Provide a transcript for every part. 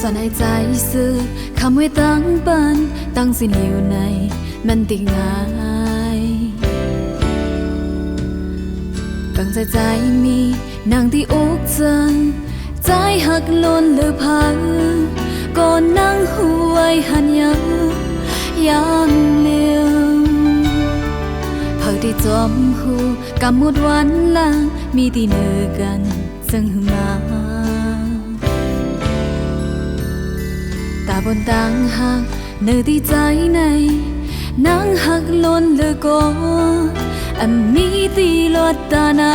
สนใจซื้อคำไว้ตั้งปันตั้งสินอยู่ในมันติง่ายตั้งใจมีนางที่อกจันใจหักล้นหรือพังก่อนนั่งหวยหันยังเลี้ยวเพิ่งที่จอมหูกำมุดวันลังมีที่เนื้อกันซึ่งมาตาบนต่างหากเนื้อที่ใจในนางหักล้นหรือก็อันมีตีลอดตานา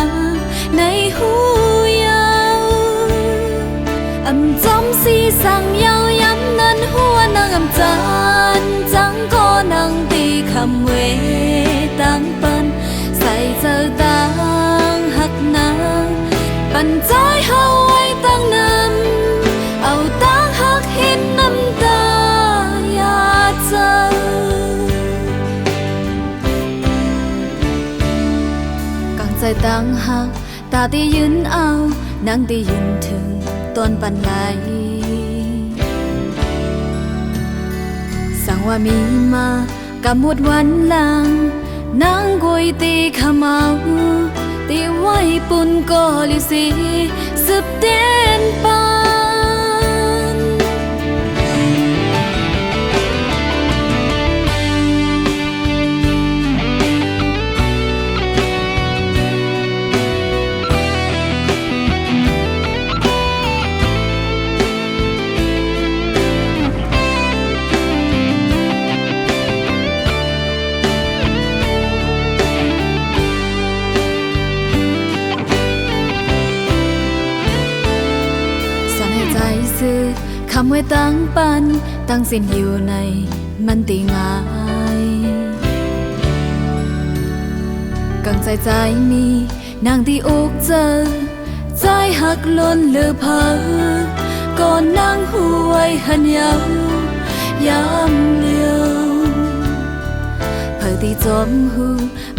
ในหูยาวจำสีสั่งยาวย้ำนั้นหัวนางจานจังก็นางตีคำเวตั้งปันใส่เจอต่างหักนางปันใจเฮาไว้ตั้งนำเอาตั้งหักเห็นน้ำตาอยากเจอกังใจตั้งหักตาที่ยืนเอานางที่ยืนถึงต้นปันไหลสั่งว่ามีมากับหมดวันหลังนางกุยตีขมเอาตีไว้ปุ่นก็ลิสีสืบเต้นปันคำไว้ตั้งปันตั้งสิ้นอยู่ในมันตีง่ายกังใจมีนางที่อกเจอใจหักล้นเหลือเพ้อก่อนนางหวยหันย้ำเลี้ยวเพื่อที่จมหู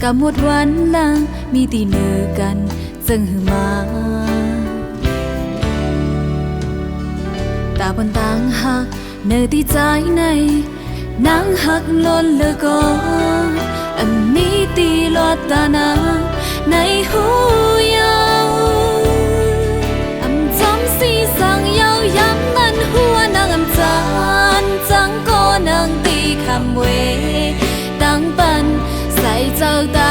กับหมดวันหลังมีตีเนื้อกันจึงหือมาตาบนต่างหักเนื้อที่ใจในนางหักล้นเหลือก็อันนี้ตีลอดตานางในหูยาวจำสีสั่งยาวย้ำนั้นหัวนางจานจังก็นางตีคำเวตั้งปันใส่เจ้าตา